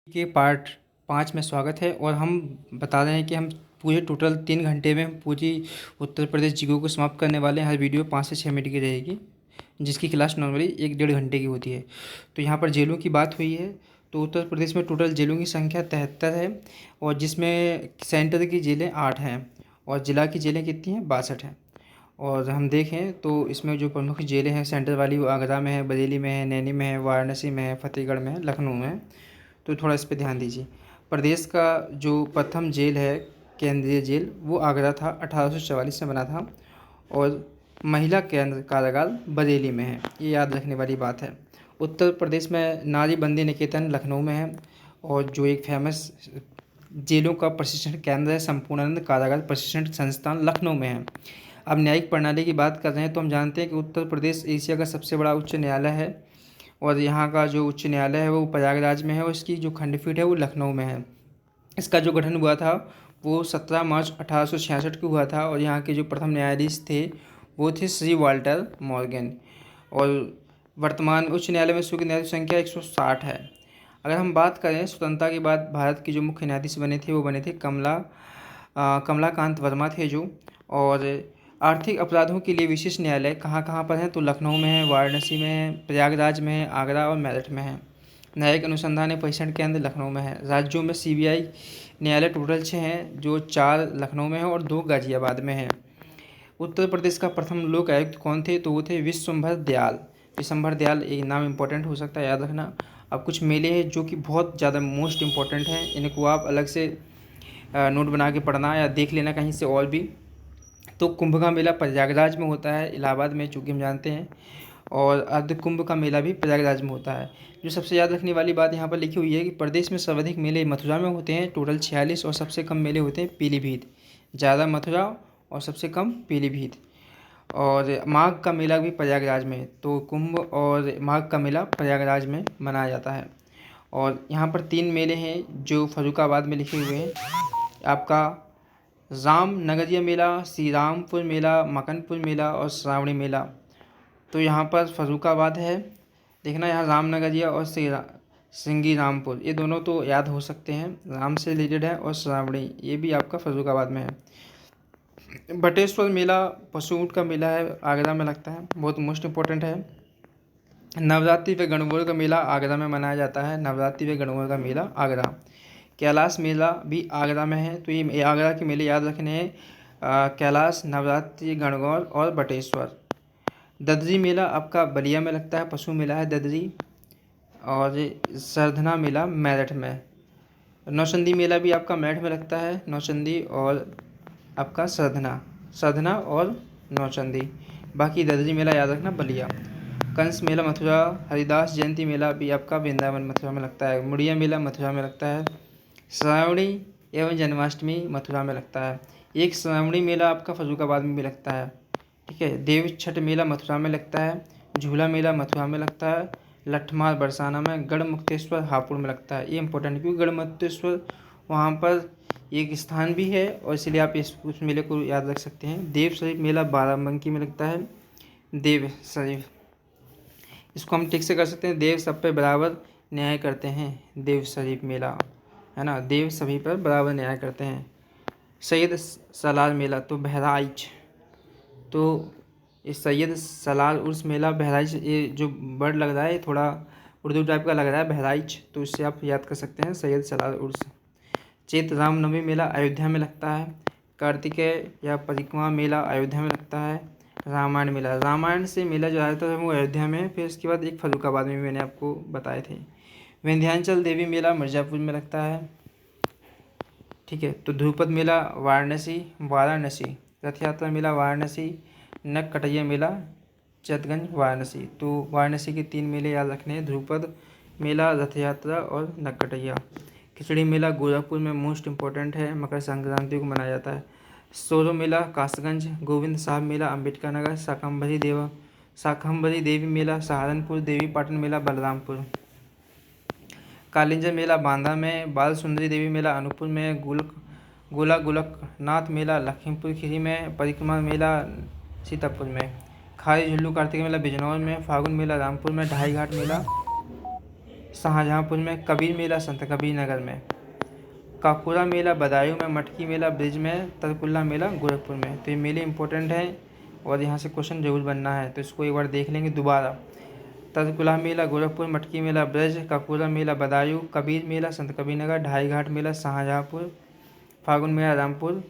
के पार्ट 5 में स्वागत है। और हम बता रहे हैं कि हम पूरे टोटल 3 घंटे में पूरी उत्तर प्रदेश जीके को समाप्त करने वाले हैं। हर वीडियो 5 से 6 मिनट की रहेगी, जिसकी क्लास नॉर्मली 1-1.5 घंटे की होती है। तो यहाँ पर जेलों की बात हुई है, तो उत्तर प्रदेश में टोटल जेलों की संख्या 73 है, और जिसमें सेंटर की जेलें 8 हैं और ज़िला की जेलें कितनी हैं, 62 हैं। और हम देखें तो इसमें जो प्रमुख जेलें हैं सेंटर वाली, वो आगरा में है, बरेली में है, नैनी में है, वाराणसी में है, फतेहगढ़ में है, लखनऊ में है। तो थोड़ा इस पे ध्यान दीजिए। प्रदेश का जो प्रथम जेल है, केंद्रीय जेल, वो आगरा था, 1844 में बना था। और महिला केंद्र कारागार बरेली में है, ये याद रखने वाली बात है। उत्तर प्रदेश में नारी बंदी निकेतन लखनऊ में है, और जो एक फेमस जेलों का प्रशिक्षण केंद्र है, संपूर्णानंद कारागार प्रशिक्षण संस्थान लखनऊ में है। अब न्यायिक प्रणाली की बात कर रहे हैं तो हम जानते हैं कि उत्तर प्रदेश एशिया का सबसे बड़ा उच्च न्यायालय है, और यहाँ का जो उच्च न्यायालय है वो प्रयागराज में है, और इसकी जो खंडपीठ है वो लखनऊ में है। इसका जो गठन हुआ था वो 17 मार्च 1866 को हुआ था, और यहाँ के जो प्रथम न्यायाधीश थे वो थे श्री वाल्टर मॉर्गन। और वर्तमान उच्च न्यायालय में सुखी न्यायाधीश संख्या 160 है। अगर हम बात करें स्वतंत्रता के बाद भारत के जो मुख्य न्यायाधीश बने थे वो बने थे कमलाकांत वर्मा थे जो। और आर्थिक अपराधों के लिए विशेष न्यायालय कहाँ कहाँ पर हैं, तो लखनऊ में है, वाराणसी में है, प्रयागराज में है, आगरा और मेरठ में है। न्यायिक अनुसंधान एवं परीक्षण केंद्र लखनऊ में है। राज्यों में सीबीआई न्यायालय टोटल 6 हैं, जो 4 लखनऊ में है और 2 गाजियाबाद में है। उत्तर प्रदेश का प्रथम लोक आयुक्त कौन थे, तो वो थे विश्वंभर दयाल। विश्वंभर दयाल एक नाम इंपॉर्टेंट हो सकता है, याद रखना। अब कुछ मेले हैं जो कि बहुत ज़्यादा मोस्ट इंपॉर्टेंट हैं, इनको आप अलग से नोट बना के पढ़ना या देख लेना कहीं से और भी। तो कुंभ का मेला प्रयागराज में होता है, इलाहाबाद में, चूँकि हम जानते हैं। और अर्ध कुंभ का मेला भी प्रयागराज में होता है। जो सबसे याद रखने वाली बात यहाँ पर लिखी हुई है कि प्रदेश में सर्वाधिक मेले मथुरा में होते हैं, टोटल 46, और सबसे कम मेले होते हैं पीलीभीत। ज़्यादा मथुरा और सबसे कम पीलीभीत। और माघ का मेला भी प्रयागराज में, तो कुंभ और माघ का मेला प्रयागराज में मनाया जाता है। और यहाँ पर 3 मेले हैं जो फर्रुखाबाद में लिखे हुए हैं। आपका रामनगरिया मेला, श्री रामपुर मेला, मकनपुर मेला और श्रावणी मेला। तो यहाँ पर फर्रुखाबाद है, देखना यहाँ रामनगरिया और सिंगी रामपुर, ये दोनों तो याद हो सकते हैं, राम से रिलेटेड है, और श्रावणी ये भी आपका फर्रुखाबाद में है। बटेश्वर मेला पशु ऊँट का मेला है, आगरा में लगता है, बहुत मोस्ट इम्पोर्टेंट है। नवरात्रि व गणगौर का मेला आगरा में मनाया जाता है, नवरात्रि व गणगौर का मेला आगरा। कैलाश मेला भी आगरा में है, तो ये आगरा के मेले याद रखने हैं, कैलाश, नवरात्रि, गणगौर और बटेश्वर। ददरी मेला आपका बलिया में लगता है, पशु मेला है ददरी। और सरधना मेला मेरठ में। नौचंदी मेला भी आपका मेरठ में लगता है, नौचंदी और आपका सरधना और नौचंदी। बाकी ददरी मेला याद रखना बलिया। कंस मेला मथुरा। हरिदास जयंती मेला भी आपका वृंदावन मथुरा में लगता है। मुड़िया मेला मथुरा में लगता है। श्रावणी एवं जन्माष्टमी मथुरा में लगता है। एक श्रावणी मेला आपका फर्रुखाबाद में भी लगता है, ठीक है। देव छठ मेला मथुरा में लगता है। झूला मेला मथुरा में लगता है। लठमार बरसाना में। गढ़मुक्तेश्वर हापुड़ में लगता है। ये इंपॉर्टेंट क्योंकि गढ़मुक्तेश्वर वहाँ पर एक स्थान भी है, और इसलिए आप उस मेले को याद रख सकते हैं। देव शरीफ मेला बाराबंकी में लगता है। देव शरीफ, इसको हम ठीक से कर सकते हैं, देव सब पे बराबर न्याय करते हैं, देव शरीफ मेला है ना, देव सभी पर बराबर न्याय करते हैं। सैयद सलाल मेला तो बहराइच, तो इस सैयद सलाल उर्स मेला बहराइच, ये जो वर्ड लग रहा है ये थोड़ा उर्दू टाइप का लग रहा है बहराइच, तो इससे आप याद कर सकते हैं सैयद सलाल उर्स। चैत्र रामनवमी मेला अयोध्या में लगता है। कार्तिकेय या परिक्रमा मेला अयोध्या में लगता है। रामायण मेला, रामायण से मेला जो आता है वो अयोध्या में, फिर इसके बाद एक फर्रुखाबाद में मैंने आपको बताए थे। विंध्याचल देवी मेला मिर्ज़ापुर में लगता है, ठीक है। तो ध्रुपद मेला वाराणसी। रथ यात्रा मेला वाराणसी। नग कटैया मेला चित्तगंज वाराणसी। तो वाराणसी के 3 मेले याद रखने हैं, ध्रुपद मेला, रथ यात्रा और नग कटैया। खिचड़ी मेला गोरखपुर में मोस्ट इम्पोर्टेंट है, मकर संक्रांति को मनाया जाता है। सोरो मेला कासगंज। गोविंद साहब मेला अम्बेडकर नगर। शाकंभरी देवी मेला सहारनपुर। देवी पाटन मेला बलरामपुर। कालिंजर मेला बांदा में। बाल सुंदरी देवी मेला अनूपपुर में। गोलकनाथ मेला लखीमपुर खीरी में। परिक्रमा मेला सीतापुर में। खारी झुल्लू कार्तिक मेला बिजनौर में। फागुन मेला रामपुर में। ढाई घाट मेला शाहजहाँपुर में, कबीर मेला संत कबीर नगर में, काकोरा मेला बदायूं में, मटकी मेला ब्रिज में, तरकुल्ला मेला गोरखपुर में। तो ये मेले इंपॉर्टेंट हैं और यहाँ से क्वेश्चन जरूर बनना है, तो इसको एक बार देख लेंगे दोबारा। तरकुल्ला मेला गोरखपुर, मटकी मेला ब्रज, काकोरा मेला बदायूं, कबीर मेला संत कबीर नगर, ढाई घाट मेला शाहजहाँपुर, फागुन मेला रामपुर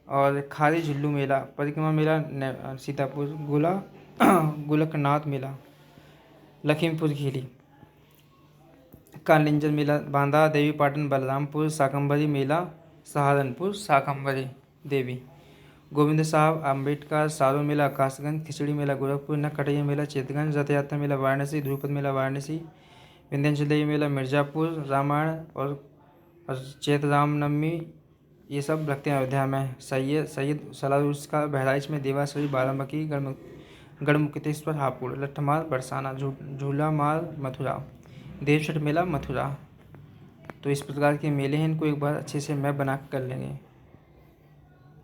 और खारी झुल्लू मेला, परिक्रमा मेला सीतापुर, गोलकनाथ मेला लखीमपुर खीरी, कालिंजर मेला बांदा, देवी पाटन बलरामपुर, शाकंभरी मेला सहारनपुर, शाकंभरी देवी, गोविंद साहब अम्बेडकर सारो मेला कासगंज, खिचड़ी मेला गोरखपुर, नखकटिया मेला चितगंज, रथ यात्रा मेला वाराणसी, ध्रुपद मेला वाराणसी, विंध्याचल देवी मेला मिर्ज़ापुर, रामायण और चैत्र रामनवमी ये सब रखते हैं अयोध्या में। सैयद सलारूस का बहराइच में, देवासुरी बाराबंकी, गढ़मुक्तेश्वर हापुड़, लट्ठमार बरसाना, झूला मार मथुरा, देवछठ मेला मथुरा। तो इस प्रकार के मेले हैं, इनको एक बार अच्छे से मैप बना कर लेंगे।